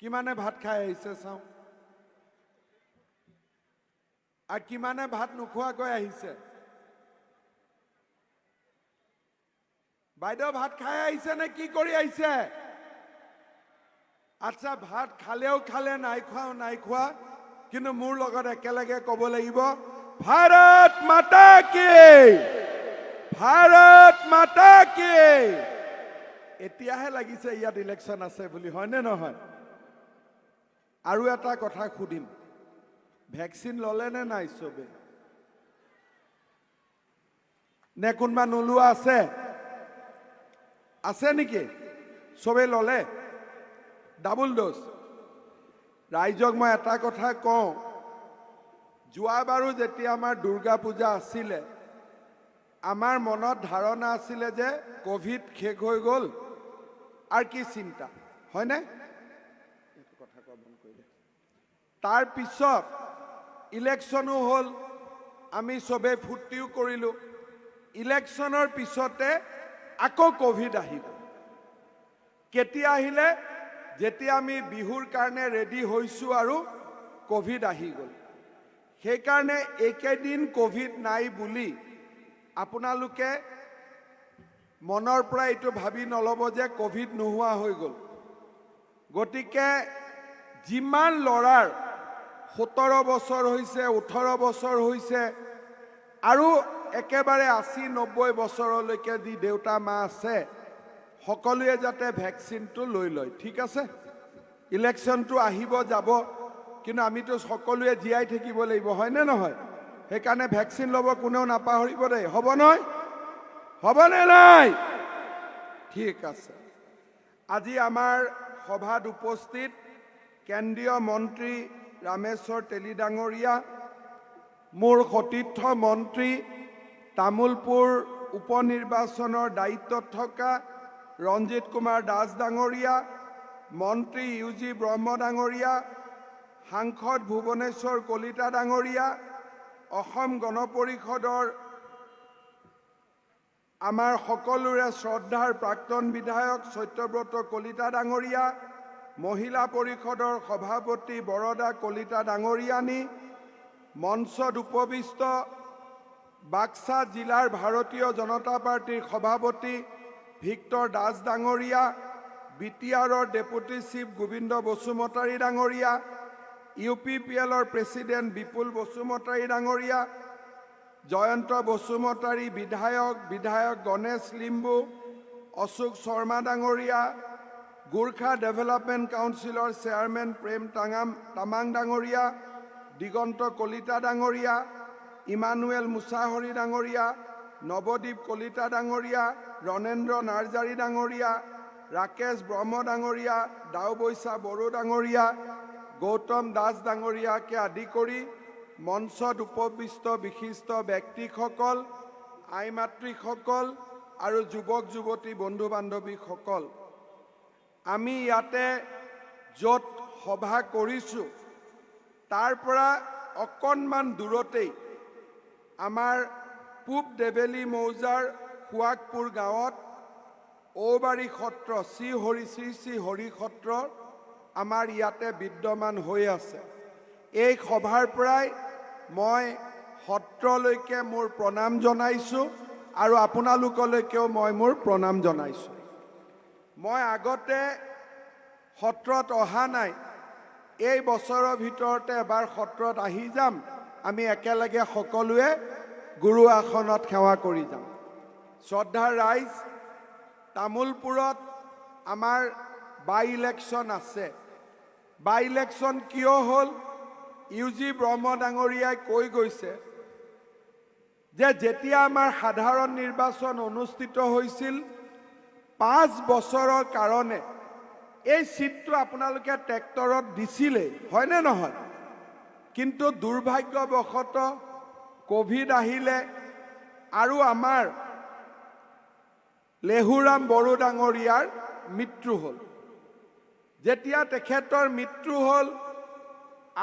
কিমানে ভাত খাই আহিছে চাওঁ আৰু কিমানে ভাত নোখোৱাকৈ আহিছে বাইদেউ ভাত খাই আহিছে নে কি কৰি আহিছে আচ্ছা ভাত খালেও খালে নাই খোৱা কিন্তু মোৰ লগত একেলগে ক'ব লাগিব ভাৰত মাতা কি এতিয়াহে লাগিছে ইয়াত ইলেকশ্যন আছে বুলি হয়নে নহয় আৰু এটা কথা খুদিম ভ্যাকসিন ললে নে নাই সবে নে কোনবা নলুৱা আছে নেকি সবে ললে ডাবল ডোজ ৰাইজক মই এটা কথা কওঁ যোৱাবাৰো যেতিয়া আমাৰ দুৰ্গা পূজা আছিলে আমাৰ মনত ধাৰণা আছিলে যে কোভিড শেষ হৈ গ'ল আৰু কি চিন্তা হয়নে কথা কোৱা বন্ধ কৰি দে তাৰ পিছত ইলেকশ্যনো হ'ল আমি সবে ফুৰ্তিও কৰিলো ইলেকশ্যনৰ পিছতে আকৌ কোভিড আহিল কেতিয়া আহিলে যেতিয়া আমি বিহুৰ কাৰণে ৰেডি হৈছো আৰু কোভিড আহি গ'ল সেই কাৰণে একেদিন কোভিড নাই বুলি আপোনালোকে মনৰ পৰা এটো ভাবি নলব যে কোভিড নোহোৱা হৈ গ'ল গতিকে যিমান লৰাৰ 17 বছৰ হৈছে 18 বছৰ হৈছে আৰু একেবাৰে 80-90 বছৰলৈকে দি দেউতা মা আছে সকলোৱে যাতে ভ্যাকসিনটো লৈ লয় ঠিক আছে ইলেকশ্যনটো আহিব যাব কিন্তু আমিতো সকলোৱে জিয়াই থাকিব লাগিব হয় নে নহয় সেইকাৰণে ভ্যাকসিন ল'ব কোনেও নাপাহৰিব দেই হ'ব নহয় হ'বনে নাই ঠিক আছে আজি আমাৰ সভাত উপস্থিত কেন্দ্ৰীয় মন্ত্ৰী ৰামেশ্বৰ তেলী ডাঙৰীয়া মোৰ সতীৰ্থ মন্ত্ৰী তামুলপুৰ উপনিৰ্বাচনৰ দায়িত্বত থকা ৰঞ্জিত কুমাৰ দাস ডাঙৰীয়া মন্ত্ৰী ইউজি ব্ৰহ্ম ডাঙৰীয়া সাংসদ ভুৱনেশ্বৰ কলিতা ডাঙৰীয়া অসম গণ পৰিষদৰ আমাৰ সকলোৰে শ্ৰদ্ধাৰ প্ৰাক্তন বিধায়ক সত্যব্ৰত কলিতা ডাঙৰীয়া মহিলা পৰিষদৰ সভাপতি বৰদা কলিতা ডাঙৰীয়ানী মঞ্চত উপবিষ্ট বাক্সা জিলাৰ ভাৰতীয় জনতা পাৰ্টিৰ সভাপতি ভিক্টৰ দাস ডাঙৰীয়া বিটিআৰৰ ডেপুটি চিফ গোবিন্দ বসুমতাৰী ডাঙৰীয়া ইউপিপিএলৰ প্ৰেসিডেন্ট বিপুল বসুমতাৰী ডাঙৰীয়া জয়ন্ত বসুমতাৰী বিধায়ক গণেশ লিম্বু অশোক শৰ্মা ডাঙৰীয়া গোৰ্খা ডেভেলপমেণ্ট কাউন্সিলৰ চেয়াৰমেন প্ৰেম তামাং ডাঙৰীয়া দিগন্ত কলিতা ডাঙৰীয়া ইমানুৱেল মুছাহৰি ডাঙৰীয়া নৱদীপ কলিতা ডাঙৰীয়া ৰণেন্দ্ৰ নাৰ্জাৰী ডাঙৰীয়া ৰাকেশ ব্ৰহ্ম ডাঙৰীয়া দাওবৈচা বড়ো ডাঙৰীয়া গৌতম দাস ডাঙৰীয়াকে আদি কৰি মঞ্চত উপবিষ্ট বিশিষ্ট ব্যক্তিসকল আই মাতৃসকল আৰু যুৱক যুৱতী বন্ধু বান্ধৱীসকল আমি ইয়াতে য'ত সভা কৰিছো তাৰ পৰা অকণমান দূৰতেই আমাৰ পূব দেবেলী মৌজাৰ খুৱাকপুৰ গাঁৱত ঔবাৰী সত্ৰ শ্ৰী হৰি সত্ৰ আমাৰ ইয়াতে বিদ্যমান হৈ আছে এই সভাৰ পৰাই মই সত্ৰলৈকে মোৰ প্ৰণাম জনাইছো আৰু আপোনালোকলৈকেও মই মোৰ প্ৰণাম জনাইছো মই আগতে সত্ৰত অহা নাই এই বছৰৰ ভিতৰতে এবাৰ সত্ৰত আহি যাম আমি একেলগে সকলোৱে গুৰু আসনত সেৱা কৰি যাম শ্ৰদ্ধাৰ ৰাইজ তামুলপুৰত আমাৰ বাই ইলেকশ্যন আছে বাই ইলেকশ্যন কিয় হ'ল ইউজি ব্ৰহ্ম ডাঙৰীয়াই কৈ গৈছে যে যেতিয়া আমাৰ সাধাৰণ নিৰ্বাচন অনুষ্ঠিত হৈছিল 5 বছৰৰ কাৰণে এই সিটটো আপোনালোকে ট্ৰেক্টৰত দিছিলে হয়নে নহয় কিন্তু দুৰ্ভাগ্যবশতঃ কোভিড আহিলে আৰু আমাৰ লেহুৰাম বড়ো ডাঙৰীয়াৰ মৃত্যু হ'ল যেতিয়া তেখেতৰ মৃত্যু হ'ল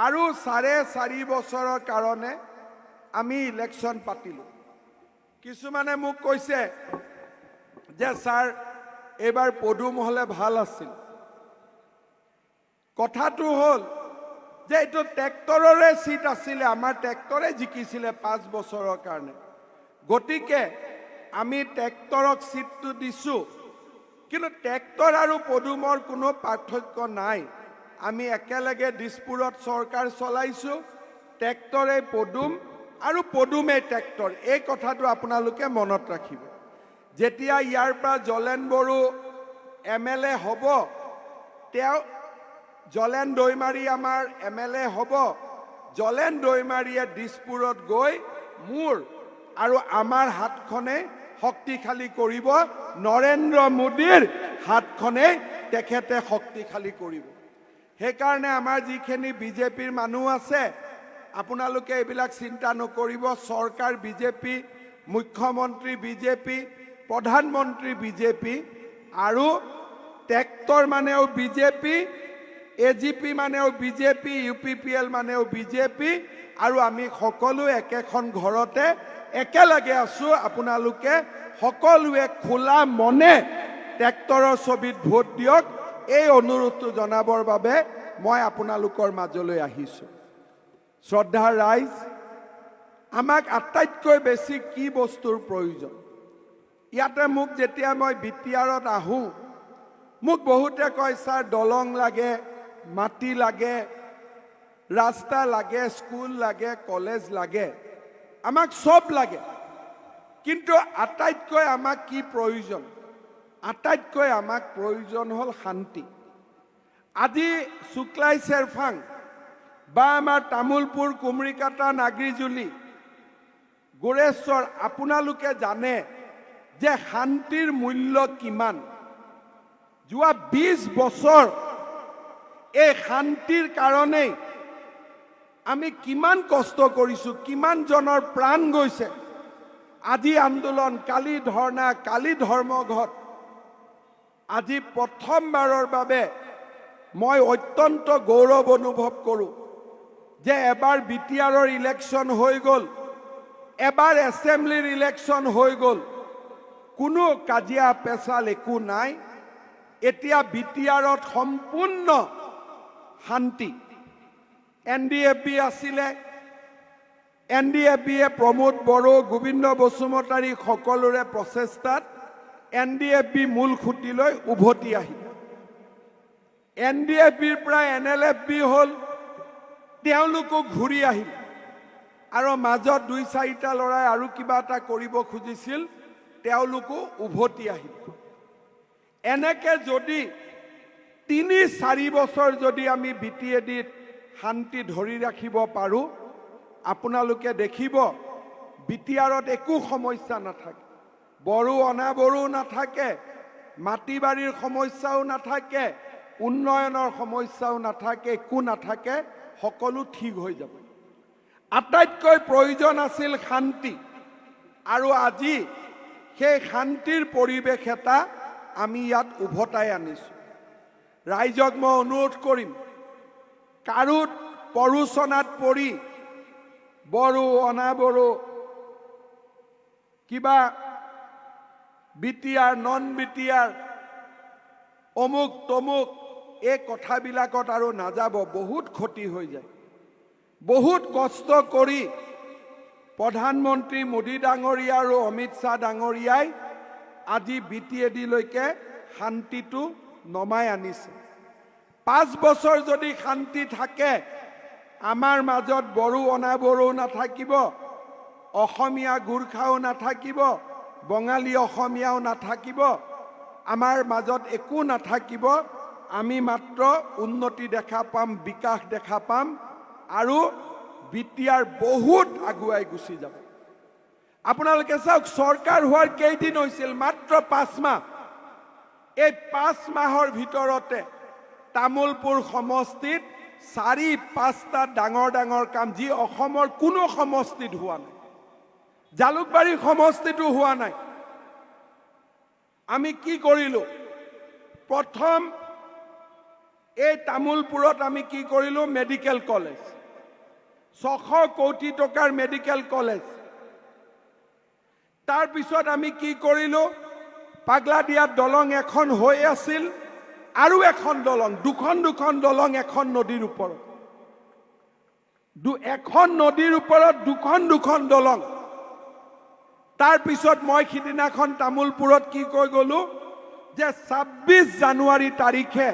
আৰু 4.5 বছৰৰ কাৰণে আমি ইলেকশ্যন পাতিলো কিছুমানে মোক কৈছে যে স্যাৰ এবাৰ পদুম হলে ভাল আছিল কথাটো হ'ল যে এইটো ট্ৰেক্টৰৰে সিট আছিলে, আমাৰ ট্ৰেক্টৰে জিকিছিলে 5 বছৰৰ কাৰণে। গতিকে আমি ট্ৰেক্টৰক সিটটো দিছো, কিন্তু ট্ৰেক্টৰ আৰু পদুমৰ কোনো পাৰ্থক্য নাই। আমি একেলগে দিছপুৰত চৰকাৰ চলাইছো, ট্ৰেক্টৰে পদুম আৰু পদুমে ট্ৰেক্টৰ। এই কথাটো আপোনালোকে মনত ৰাখিব। যেতিয়া ইয়াৰ পৰা জলেন বড়ো MLA হ'ব, তেওঁ জলেন দৈমাৰী আমাৰ MLA হ'ব, জলেন দৈমাৰীয়ে দিছপুৰত গৈ মোৰ আৰু আমাৰ হাতখনে শক্তিশালী কৰিব, নৰেন্দ্ৰ মোদীৰ হাতখনে তেখেতে শক্তিশালী কৰিব। সেইকাৰণে আমাৰ যিখিনি বিজেপিৰ মানুহ আছে, আপোনালোকে এইবিলাক চিন্তা নকৰিব। চৰকাৰ বিজেপি, মুখ্যমন্ত্ৰী বিজেপি, প্ৰধানমন্ত্ৰী বিজেপি, আৰু ট্ৰেক্টৰ মানেও বিজেপি, AGP মানেও বিজেপি, UPPL মানেও বিজেপি, আৰু আমি সকলো একেখন ঘৰতে একেলগে আছো। আপোনালোকে সকলোৱে খোলা মনে ট্ৰেক্টৰৰ ছবিত ভোট দিয়ক, এই অনুৰোধটো জনাবৰ বাবে মই আপোনালোকৰ মাজলৈ আহিছো। শ্ৰদ্ধাৰ ৰাইজ, আমাক আটাইতকৈ বেছি কি বস্তুৰ প্ৰয়োজন? ইয়াতে মোক যেতিয়া মই BTRত আহোঁ, মোক বহুতে কয়, ছাৰ দলং লাগে, মাটি লাগে, ৰাস্তা লাগে, স্কুল লাগে, কলেজ লাগে। আমাক সব লাগে, কিন্তু আটাইতকৈ আমাক কি প্ৰয়োজন? আটাইতকৈ আমাক প্ৰয়োজন হ'ল শান্তি। আজি শুক্লাই চেৰফাং বা আমাৰ তামোলপুৰ, কুমৰিকাটা, নাগৰিজুলি, গোৰেশ্বৰ, আপোনালোকে জানে যে শান্তিৰ মূল্য কিমান। যোৱা 20 বছৰ এই শান্তিৰ কাৰণেই আমি কিমান কষ্ট কৰিছো, কিমান জনৰ প্ৰাণ গৈছে। আজি আন্দোলন, কালি ধৰ্ণা, কালি ধৰ্মঘট। আজি প্ৰথমবাৰৰ বাবে মই অত্যন্ত গৌৰৱ অনুভৱ কৰোঁ যে এবাৰ BTRৰ ইলেকশ্যন হৈ গ'ল, এবাৰ এছেম্বলিৰ ইলেকশ্যন হৈ গ'ল, কোনো কাজিয়া পেচাল একো নাই। এতিয়া BTRত সম্পূৰ্ণ শান্তি। NDFB আছিলে, NDFBয়ে প্ৰমোদ বড়ো, গোবিন্দ বসুমতাৰী সকলোৰে প্ৰচেষ্টাত NDFB মূল খুঁটিলৈ উভতি আহিল। NDFBৰ পৰা NLFB হ'ল, তেওঁলোকো ঘূৰি আহিল, আৰু মাজত 2-4টা ল'ৰাই আৰু কিবা এটা কৰিব খুজিছিল, তেওঁলোকো উভতি আহিল। এনেকে যদি 3-4 বছৰ যদি আমি BTADত শান্তি ধৰি ৰাখিব পাৰোঁ, আপোনালোকে দেখিব BTRত একো সমস্যা নাথাকে। বড়ো অনাবড়ো নাথাকে, মাটি বাৰীৰ সমস্যাও নাথাকে, উন্নয়নৰ সমস্যাও নাথাকে, একো নাথাকে, সকলো ঠিক হৈ যাব। আটাইতকৈ প্ৰয়োজন আছিল শান্তি, আৰু আজি সেই শান্তিৰ পৰিৱেশ এটা আমি ইয়াত উভতাই আনিছোঁ। ৰাইজক মই অনুৰোধ কৰিম, কাৰোত প্ৰৰোচনাত পৰি বড়ো, অনাবড়ো, কিবা BTR, নন BTR, অমুক তমুক, এই কথাবিলাকত আৰু নাযাব। বহুত ক্ষতি হৈ যায়। বহুত কষ্ট কৰি প্ৰধানমন্ত্ৰী মোদী ডাঙৰীয়া আৰু অমিত শ্বাহ ডাঙৰীয়াই আজি BTADলৈকে শান্তিটো নমাই আনিছে। 5 বছৰ যদি শান্তি থাকে, আমাৰ মাজত বড়ো অনাবড়ো নাথাকিব, অসমীয়া গোৰ্খাও নাথাকিব, বঙালী অসমীয়াও নাথাকিব, আমাৰ মাজত একো নাথাকিব। আমি মাত্ৰ উন্নতি দেখা পাম, বিকাশ দেখা পাম, আৰু BTR বহুত আগুৱাই গুচি যাব। আপোনালোকে চাওক, চৰকাৰ হোৱাৰ কেইদিন হৈছিল? মাত্ৰ 5 মাহ। এই 5 মাহৰ ভিতৰতে তামোলপুৰ সমষ্টিত 4-5টা ডাঙৰ ডাঙৰ কাম, যি অসমৰ কোনো সমষ্টিত হোৱা নাই। জালুকবাৰী সমষ্টিতো হোৱা নাই। আমি কি কৰিলো? প্ৰথম এই তামোলপুৰত আমি কি কৰিলো? মেডিকেল কলেজ, 600 কোটি টকাৰ মেডিকেল কলেজ। তাৰপিছত আমি কি কৰিলো? পাগলাদিয়াত দলং এখন হৈ আছিল, আৰু এখন দলং, দুখন দলং এখন নদীৰ ওপৰত, এখন নদীৰ ওপৰত দুখন দলং। তাৰ পিছত মই সিদিনাখন তামুলপুৰত কি কৈ গলো যে 26 জানুৱাৰী তাৰিখে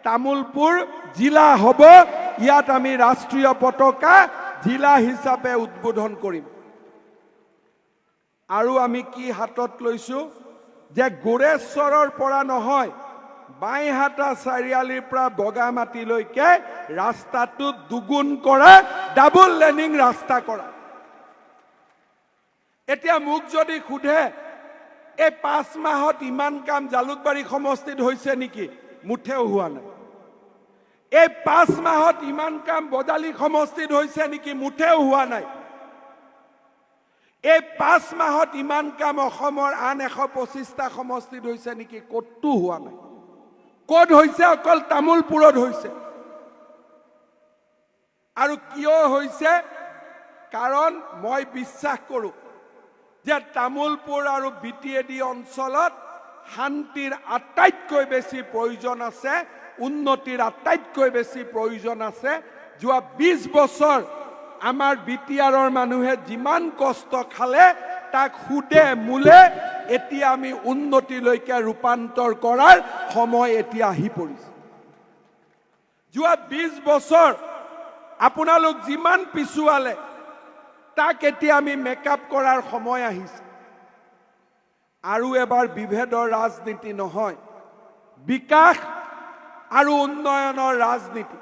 তামুলপুৰ জিলা হ'ব, ইয়াত আমি ৰাষ্ট্ৰীয় পতাকা জিলা হিচাপে উদ্বোধন কৰিম। আৰু আমি কি হাতত লৈছো যে গোৰেশ্বৰৰ পৰা নহয়, বাইহাটা চাৰিআলিৰ পৰা বগামাটিলৈকে ৰাস্তাটো দুগুণ কৰা, ডাবল লেনিং ৰাস্তা কৰা। এতিয়া মোক যদি সোধে এই 5 মাহত ইমান কাম জালুকবাৰী সমষ্টিত হৈছে নেকি, মুঠেও হোৱা নাই। এই 5 মাহত ইমান কাম বজালী সমষ্টিত হৈছে নেকি, মুঠেও হোৱা নাই। এই 5 মাহত ইমান কাম অসমৰ আন 125টা সমষ্টিত হৈছে নেকি, ক'তো হোৱা নাই। ক'ত হৈছে? অকল তামুলপুৰত হৈছে। আৰু কিয় হৈছে? কাৰণ মই বিশ্বাস কৰোঁ যে তামুলপুৰ আৰু বিটিএডি অঞ্চলত শান্তিৰ আটাইতকৈ বেছি প্ৰয়োজন আছে, উন্নতিৰ আটাইতকৈ বেছি প্ৰয়োজন আছে। যোৱা 20 বছৰ আমাৰ বিটিআৰৰ মানুহে যিমান কষ্ট খালে তাক সুদে মূলে এতিয়া আমি উন্নতিলৈকে ৰূপান্তৰ কৰাৰ সময় এতিয়া আহি পৰিছে। যোৱা 20 বছৰ আপোনালোক যিমান পিছুৱালে তাক এতিয়া আমি মেকআপ কৰাৰ সময় আহিছে। আৰু এবাৰ বিভেদৰ ৰাজনীতি নহয়, বিকাশ আৰু উন্নয়নৰ ৰাজনীতি।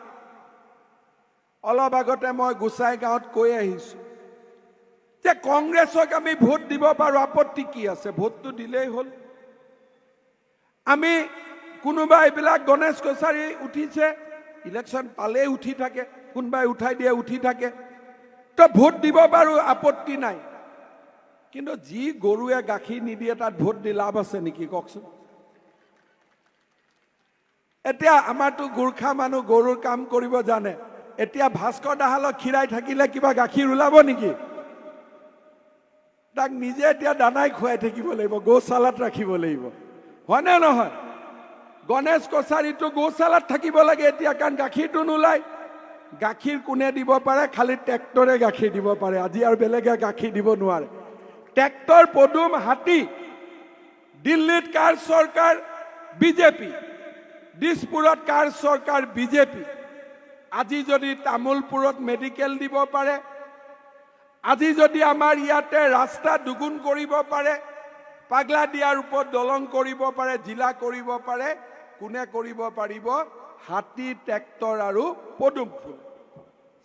অলপ আগতে মই গোসাইগাঁৱত কৈ আহিছো যে কংগ্ৰেছক আমি ভোট দিব পাৰো, আপত্তি কি আছে? ভোটটো দিলেই হ'ল। আমি কোনোবা এইবিলাক গণেশ কছাৰী উঠিছে, ইলেকশ্যন পালেই উঠি থাকে, কোনোবাই উঠাই দিয়ে উঠি থাকে, তো ভোট দিব পাৰো, আপত্তি নাই। কিন্তু যি গৰুৱে গাখীৰ নিদিয়ে তাত ভোট দি লাভ আছে নেকি কওকচোন? এতিয়া আমাৰতো গোৰ্খা মানুহ গৰুৰ কাম কৰিব জানে। এতিয়া ভাস্কৰ দাহালক খীৰাই থাকিলে কিবা গাখীৰ ওলাব নেকি? তাক নিজে এতিয়া দানাই খুৱাই থাকিব লাগিব, গৌশালাত ৰাখিব লাগিব, হয়নে নহয়? গণেশ কছাৰীটো গৌশালাত থাকিব লাগে এতিয়া, কাৰণ গাখীৰটো নোলায়। গাখীৰ কোনে দিব পাৰে? খালি ট্ৰেক্টৰে গাখীৰ দিব পাৰে। আজি আৰু বেলেগে গাখীৰ দিব নোৱাৰে। ট্ৰেক্টৰ পদুম হাতী। দিল্লীত কাৰ চৰকাৰ? বিজেপি। দিছপুৰত কাৰ চৰকাৰ? বিজেপি। আজি যদি তামুলপুৰত মেডিকেল দিব পাৰে, আজি যদি আমাৰ ইয়াতে ৰাস্তা দুগুণ কৰিব পাৰে, পাগলা দিয়াৰ ওপৰত দলং কৰিব পাৰে, জিলা কৰিব পাৰে, কোনে কৰিব পাৰিব? হাতী, ট্ৰেক্টৰ আৰু পদুম ফুল।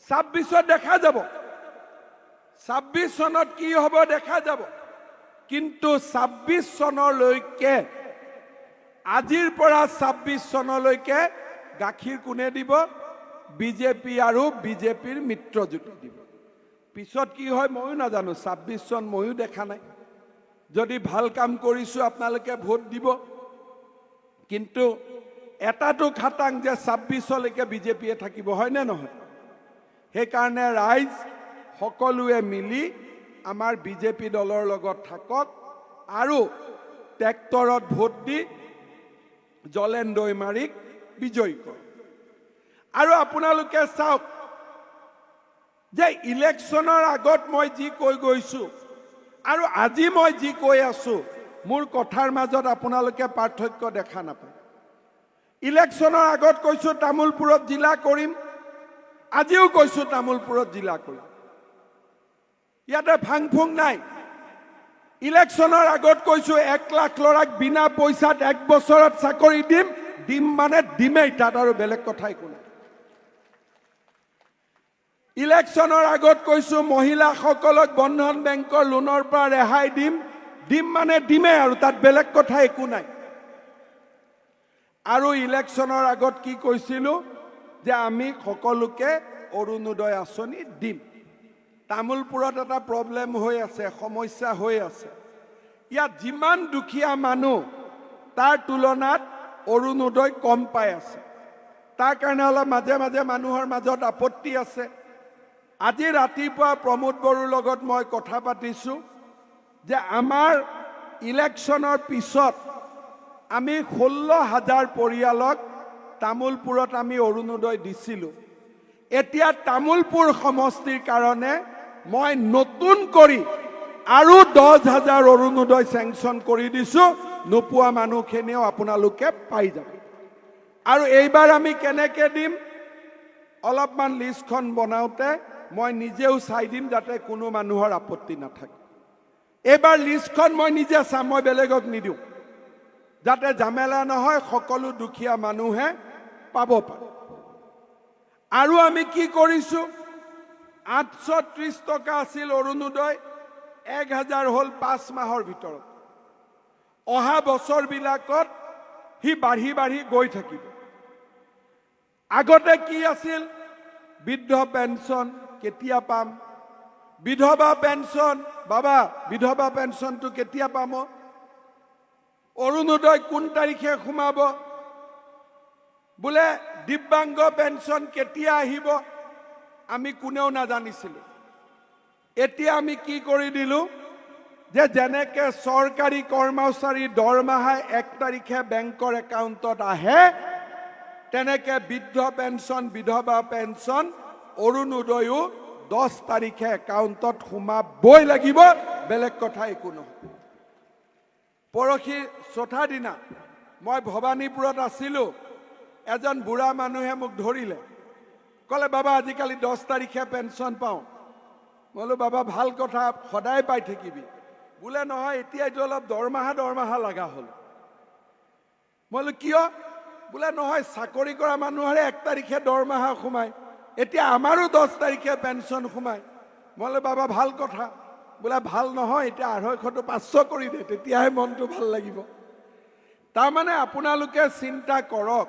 26ত দেখা যাব। 26 চনত কি হ'ব দেখা যাব। কিন্তু 26 চনলৈকে, আজিৰ পৰা 26 চনলৈকে গাখীৰ কোনে দিব? বিজেপি আৰু বিজেপিৰ মিত্ৰজোঁটে দিব। পিছত কি হয় ময়ো নাজানো, 26 চন ময়ো দেখা নাই। যদি ভাল কাম কৰিছো আপোনালোকে ভোট দিব, কিন্তু এটাটো খাটাং যে 26লৈকে বিজেপিয়ে থাকিব, হয়নে নহয়? সেইকাৰণে ৰাইজ সকলোৱে মিলি আমাৰ বিজেপি দলৰ লগত থাকক আৰু ট্ৰেক্টৰত ভোট দি জলেন দৈমাৰীক বিজয়ী কৰক। আৰু আপোনালোকে চাওক যে ইলেকশ্যনৰ আগত মই যি কৈ গৈছো আৰু আজি মই যি কৈ আছো, মোৰ কথাৰ মাজত আপোনালোকে পাৰ্থক্য দেখা নাপায়। ইলেকশ্যনৰ আগত কৈছো তামুলপুৰত জিলা কৰিম, আজিও কৈছো তামুলপুৰত জিলা কৰিম। ইয়াতে ফাং ফুং নাই। ইলেকশ্যনৰ আগত কৈছো 1 লাখ ল'ৰাক বিনা পইচাত 1 বছৰত চাকৰি দিম, দিম মানে দিমেই, তাত আৰু বেলেগ কথা একো নাই। ইলেকশ্যনৰ আগত কৈছো মহিলাসকলক বন্ধন বেংকৰ লোনৰ পৰা ৰেহাই দিম, দিম মানে দিমেই, আৰু তাত বেলেগ কথা একো নাই। আৰু ইলেকশ্যনৰ আগত কি কৈছিলো যে আমি সকলোকে অৰুণোদয় আঁচনি দিম। তামুলপুৰত এটা প্ৰব্লেম হৈ আছে, সমস্যা হৈ আছে। ইয়াত যিমান দুখীয়া মানুহ তাৰ তুলনাত অৰুণোদয় কম পাই আছে। তাৰ কাৰণে অলপ মাজে মাজে মানুহৰ মাজত আপত্তি আছে। আজি ৰাতিপুৱা প্ৰমোদ বড়োৰ লগত মই কথা পাতিছো যে আমাৰ ইলেকশ্যনৰ পিছত আমি 16,000 পৰিয়ালক তামুলপুৰত আমি অৰুণোদয় দিছিলোঁ। এতিয়া তামুলপুৰ সমষ্টিৰ কাৰণে মই নতুন কৰি আৰু 10,000 অৰুণোদয় চেংচন কৰি দিছোঁ। নোপোৱা মানুহখিনিও আপোনালোকে পাই যাব। আৰু এইবাৰ আমি কেনেকৈ দিম, অলপমান লিষ্টখন বনাওঁতে মই নিজেও চাই দিম যাতে কোনো মানুহৰ আপত্তি নাথাকে। এইবাৰ লিষ্টখন মই নিজে চাম, মই বেলেগক নিদিওঁ, যাতে ঝামেলা নহয়, সকলো দুখীয়া মানুহে পাব পাৰে। আৰু আমি কি কৰিছোঁ, 830 টকা আছিল অৰুণোদয়, 1,000 হ'ল 5 মাহৰ ভিতৰত। অহা বছৰবিলাকত সি বাঢ়ি বাঢ়ি গৈ থাকিব। আগতে কি আছিল, বৃদ্ধ পেঞ্চন কেতিয়া পাম, বিধৱা পেঞ্চন, বাবা বিধৱা পেঞ্চনটো কেতিয়া পাম, অৰুণোদয় কোন তাৰিখে সোমাব, বোলে দিব্যাংগ পেঞ্চন কেতিয়া আহিব, আমি কোনেও নাজানিছিলোঁ। এতিয়া আমি কি কৰি দিলোঁ যে যেনেকৈ চৰকাৰী কৰ্মচাৰীৰ দৰমহা 1 তাৰিখে বেংকৰ একাউণ্টত আহে, তেনেকৈ বৃদ্ধ পেঞ্চন, বিধৱা পেঞ্চন, অৰুণোদয়ো 10 তাৰিখে একাউণ্টত সোমাবই লাগিব, বেলেগ কথা একো নহয়। পৰহি চৌথা দিনা মই ভৱানীপুৰত আছিলোঁ, এজন বুঢ়া মানুহে মোক ধৰিলে, ক'লে বাবা আজিকালি 10 তাৰিখে পেঞ্চন পাওঁ। মই বোলো বাবা ভাল কথা, সদায় পাই থাকিবি। বোলে নহয়, এতিয়া এইটো অলপ দৰমহা লগা হ'ল। মই বোলো কিয়, বোলে নহয় চাকৰি কৰা মানুহৰে 1 তাৰিখে দৰমহা সোমায়, এতিয়া আমাৰো 10 তাৰিখে পেঞ্চন সোমায়। মই বোলো বাবা ভাল কথা। বোলে ভাল নহয়, এতিয়া 250টো 500 কৰি দে, তেতিয়াহে মনটো ভাল লাগিব। তাৰমানে আপোনালোকে চিন্তা কৰক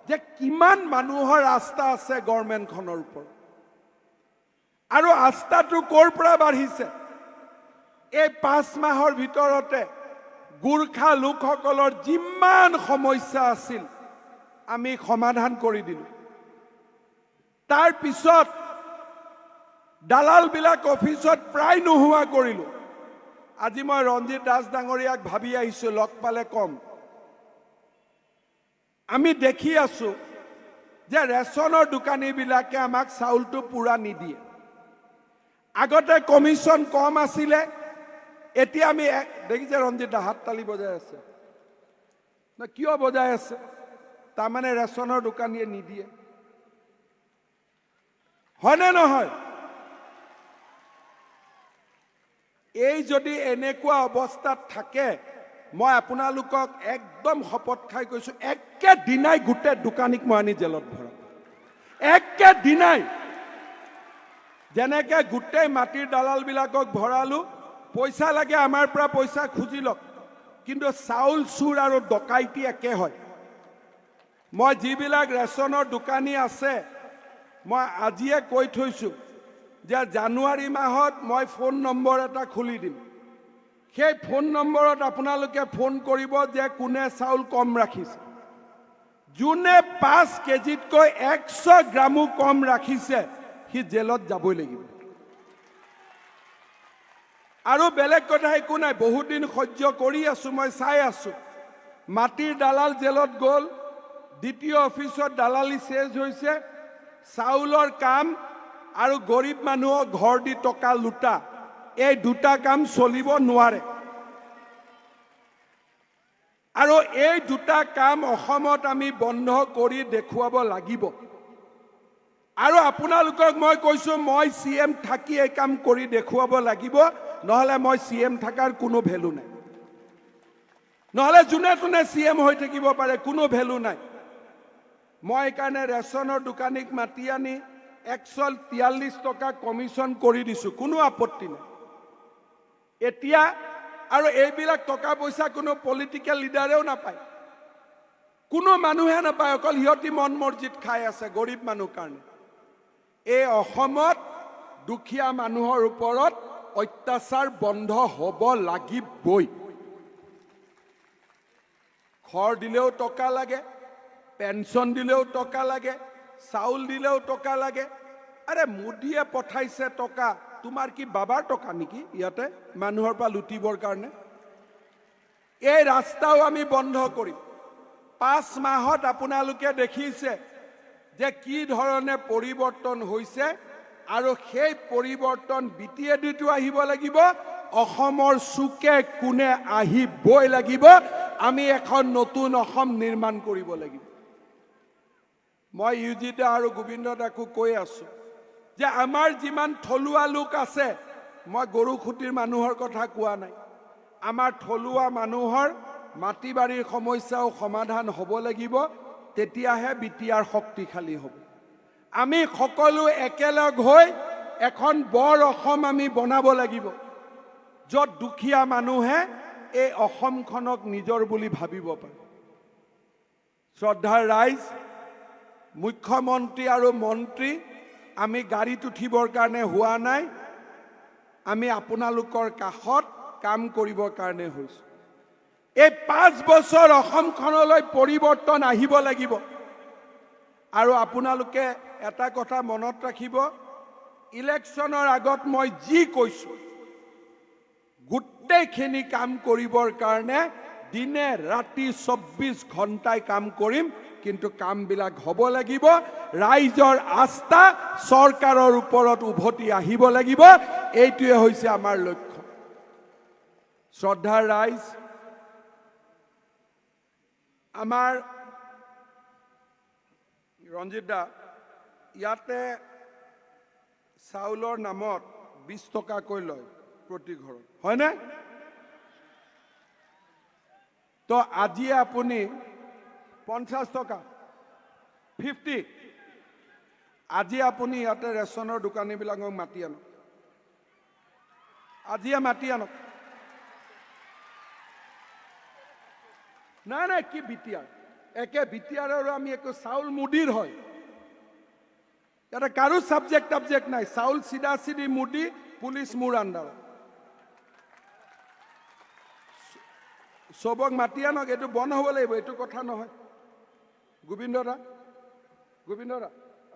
যে কিমান মানুহৰ আস্থা আছে গভৰ্ণমেণ্টখনৰ ওপৰত, আৰু আস্থাটো ক'ৰ পৰা বাঢ়িছে। এই 5 মাহৰ ভিতৰতে গোৰ্খা লোকসকলৰ যিমান সমস্যা আছিল আমি সমাধান কৰি দিলোঁ। তাৰ পিছত দালালবিলাক অফিচত প্ৰায় নোহোৱা কৰিলোঁ। আজি মই ৰঞ্জিত দাস ডাঙৰীয়াক ভাবি আহিছোঁ, লগ পালে কম। আমি দেখি আছোঁ যে ৰেচনৰ দোকানীবিলাকে আমাক চাউলটো পুৰা নিদিয়ে। আগতে কমিশ্যন কম আছিলে, এতিয়া আমি দেখিছে ৰঞ্জিত দা হাত তালি বজাই আছে ন, কিয় বজাই আছে, তাৰমানে ৰেচনৰ দোকানীয়ে নিদিয়ে, হয়নে নহয়? এই যদি এনেকুৱা অৱস্থাত থাকে, মই আপোনালোকক একদম শপত খাই কৈছোঁ, একেদিনাই গোটেই দোকানীক মই আনি জেলত ভৰাম, একেদিনাই। যেনেকৈ গোটেই মাটিৰ দালালবিলাকক ভৰালোঁ, পইচা লাগে আমাৰ পৰা পইচা খুজি লওক, কিন্তু চাউল চুৰ আৰু ডকাইতি একে হয়। মই যিবিলাক ৰেচনৰ দোকানী আছে, মই আজিয়ে কৈ থৈছোঁ যে জানুৱাৰী মাহত মই ফোন নম্বৰ এটা খুলি দিম। সেই ফোন নম্বৰত আপোনালোকে ফোন কৰিব যে কোনে চাউল কম ৰাখিছে। যোনে 5 কেজিতকৈ 100 গ্ৰামো কম ৰাখিছে, সি জেলত যাবই লাগিব। আৰু বেলেগ কথা একো নাই, বহুত দিন সহ্য কৰি আছোঁ, মই চাই আছোঁ। মাটিৰ দালাল জেলত গ'ল, দ্বিতীয় অফিচত দালালি চেজ হৈছে, চাউলৰ কাম আৰু গৰীব মানুহক ঘৰ দি টকা লুটা, এই দুটা কাম চলিব নোৱাৰে। আৰু এই দুটা কাম অসমত আমি বন্ধ কৰি দেখুৱাব লাগিব। আৰু আপোনালোকক মই কৈছোঁ, মই CM থাকি এই কাম কৰি দেখুৱাব লাগিব, নহ'লে মই CM থাকাৰ কোনো ভেলু নাই। নহ'লে যোনে তোনে CM হৈ থাকিব পাৰে, কোনো ভেলু নাই। মই এইকাৰণে ৰেচনৰ দোকানীক মাতি আনি 143 টকা কমিশ্যন কৰি দিছোঁ, কোনো আপত্তি নাই। এতিয়া আৰু এইবিলাক টকা পইচা কোনো পলিটিকেল লিডাৰেও নাপায়, কোনো মানুহে নাপায়, অকল সিহঁতি মন মৰ্জিত খাই আছে গৰীব মানুহ কাৰণে। এই অসমত দুখীয়া মানুহৰ ওপৰত অত্যাচাৰ বন্ধ হ'ব লাগিবই। ঘৰ দিলেও টকা লাগে, পেঞ্চন দিলেও টকা লাগে, চাউল দিলেও টকা লাগে। আৰে মোদীয়ে পঠাইছে টকা, তোমাৰ কি বাবাৰ টকা নেকি ইয়াতে মানুহৰ পৰা লুটিবৰ কাৰণে? এই ৰাস্তাও আমি বন্ধ কৰিম 5 মাহত আপোনালোকে দেখিছে যে কি ধৰণে পৰিৱৰ্তন হৈছে আৰু সেই পৰিৱৰ্তন বিটিএডিটো আহিব লাগিব অসমৰ চুকে কোণে আহিবই লাগিব আমি এখন নতুন অসম নিৰ্মাণ কৰিব লাগিব মই ইউজিদা আৰু গোবিন্দদাকো কৈ আছো যে আমাৰ যিমান থলুৱা লোক আছে মই গৰুখুটিৰ মানুহৰ কথা কোৱা নাই আমাৰ থলুৱা মানুহৰ মাটি বাৰীৰ সমস্যাও সমাধান হ'ব লাগিব তেতিয়াহে বিটিআৰ শক্তিশালী হ'ব আমি সকলো একেলগ হৈ এখন বৰ অসম আমি বনাব লাগিব য'ত দুখীয়া মানুহে এই অসমখনক নিজৰ বুলি ভাবিব পাৰে শ্ৰদ্ধাৰ ৰাইজ মুখ্যমন্ত্ৰী আৰু মন্ত্ৰী আমি গাড়ীত উঠিবৰ কাৰণে হোৱা নাই আমি আপোনালোকৰ কাষত কাম কৰিবৰ কাৰণে হৈছো এই 5 বছৰ অসমখনলৈ পৰিৱৰ্তন আহিব লাগিব আৰু আপোনালোকে এটা কথা মনত ৰাখিব ইলেকশ্যনৰ আগত মই যি কৈছো গোটেইখিনি কাম কৰিবৰ কাৰণে দিনে ৰাতি 24 ঘণ্টাই কাম কৰিম কিন্তু কামবিলাক হ'ব লাগিব ৰাইজৰ আস্থা চৰকাৰৰ ওপৰত উভতি আহিব লাগিব এইটোৱে হৈছে আমাৰ লক্ষ্য শ্ৰদ্ধাৰ ৰাইজ আমাৰ ৰঞ্জিত দা ইয়াতে চাউলৰ নামত 20 টকাকৈ লয় প্ৰতি ঘৰত হয়নে তো আজি আপুনি 50 টকা 50 আজি আপুনি ইয়াতে ৰেচনৰ দোকানীবিলাকক মাতি আনক আজিয়ে মাতি আনক নাই নাই কি বিটিআৰ একে বিটিআৰ আৰু আমি একো চাউল মুদিৰ হয় এটা কাৰো সাবজেক্ট নাই চাউল সিধা সিধি মুদি পুলিচ মোৰ আন্ডাৰ সবক মাতি আনক এইটো বন্ধ হ'ব লাগিব এইটো কথা নহয় গোবিন্দদা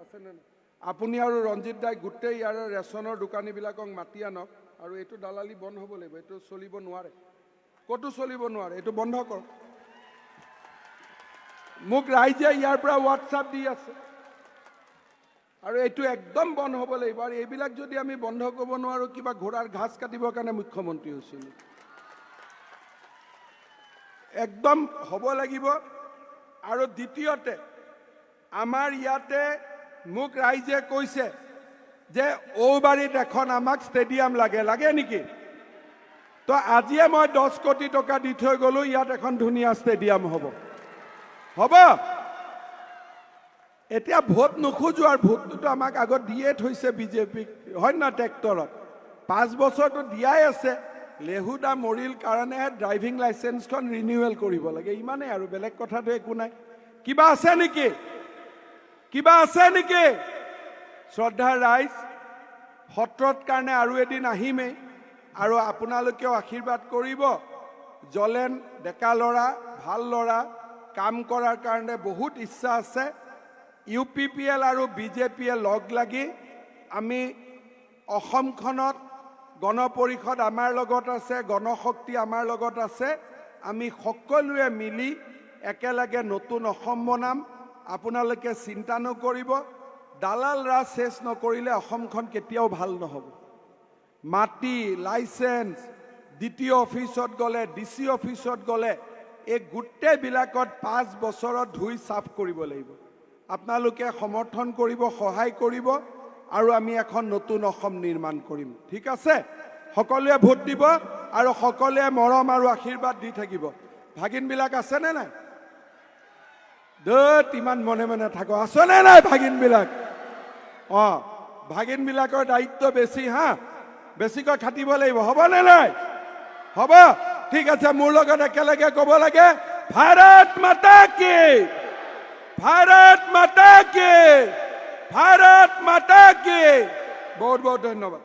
আছে নে আপুনি আৰু ৰঞ্জিত দাই গোটেই ইয়াৰ ৰেচনৰ দোকানীবিলাকক মাতি আনক আৰু এইটো দালালি বন্ধ হ'ব লাগিব এইটো চলিব নোৱাৰে কতো চলিব নোৱাৰে এইটো বন্ধ কৰ মোক ৰাইজে ইয়াৰ পৰা হোৱাটছআপ দি আছে আৰু এইটো একদম বন্ধ হ'ব লাগিব আৰু এইবিলাক যদি আমি বন্ধ কৰিব নোৱাৰো কিবা ঘোঁৰাৰ ঘাস কাটিবৰ কাৰণে মুখ্যমন্ত্ৰী হৈছিল একদম হ'ব লাগিব আৰু দ্বিতীয়তে আমাৰ ইয়াতে মোক ৰাইজে কৈছে যে ঔবাৰীত এখন আমাক ষ্টেডিয়াম লাগে নেকি তো আজিয়ে মই 10 কোটি টকা দি থৈ গলো ইয়াত এখন ধুনীয়া ষ্টেডিয়াম হ'ব এতিয়া ভোট নোখোজো আৰু ভোটটো আমাক আগত দিয়ে থৈছে বিজেপিক হয় না ট্ৰেক্টৰত 5 বছৰটো দিয়াই আছে লেহুদা মৰিল কাৰণে ড্ৰাইভিং লাইসেন্সখন ৰিনিউৱেল কৰিব লাগে ইমানে আৰু বেলেগ কথাটো একো নাই কিবা আছে নেকি শ্ৰদ্ধাৰ ৰাইজ সত্ৰত কাৰণে আৰু এদিন আহিমেই আৰু আপোনালোকেও আশীৰ্বাদ কৰিব জলেন ডেকা ল'ৰা ভাল ল'ৰা কাম কৰাৰ কাৰণে বহুত ইচ্ছা আছে ইউপিপিএল আৰু বিজেপিয়ে লগ লাগি আমি অসমখনত গণপৰিষদ আমাৰ লগত আছে গণশক্তি আমাৰ লগত আছে আমি সকলোৱে মিলি একেলগে নতুন অসম বনাম আপোনালোকে চিন্তা নকৰিব দালাল ৰাজ শেষ নকৰিলে অসমখন কেতিয়াও ভাল নহব মাটি লাইসেন্স দ্বিতীয় অফিসত গলে ডিসি অফিসত গলে এই গোটেইবিলাকত 5 বছৰত ধুই সাফ কৰিব লাগিব আপোনালোকে সমৰ্থন কৰিব সহায় কৰিব আৰু আমি এখন নতুন অসম নিৰ্মাণ কৰিম ঠিক আছে সকলোৱে ভোট দিব আৰু সকলোৱে মৰম আৰু আশীৰ্বাদ দি থাকিব ভাগিনবিলাক আছে নে নাই ইমান মনে মনে থাকো আছে নে নাই ভাগিনবিলাক ভাগিনবিলাকৰ দায়িত্ব বেছি বেছিকৈ খাটিব লাগিব হ'ব নে নাই হ'ব ঠিক আছে মোৰ লগত একেলগে ক'ব লাগে ভাৰত মাতা কি भारत माता की बहुत बहुत धन्यवाद।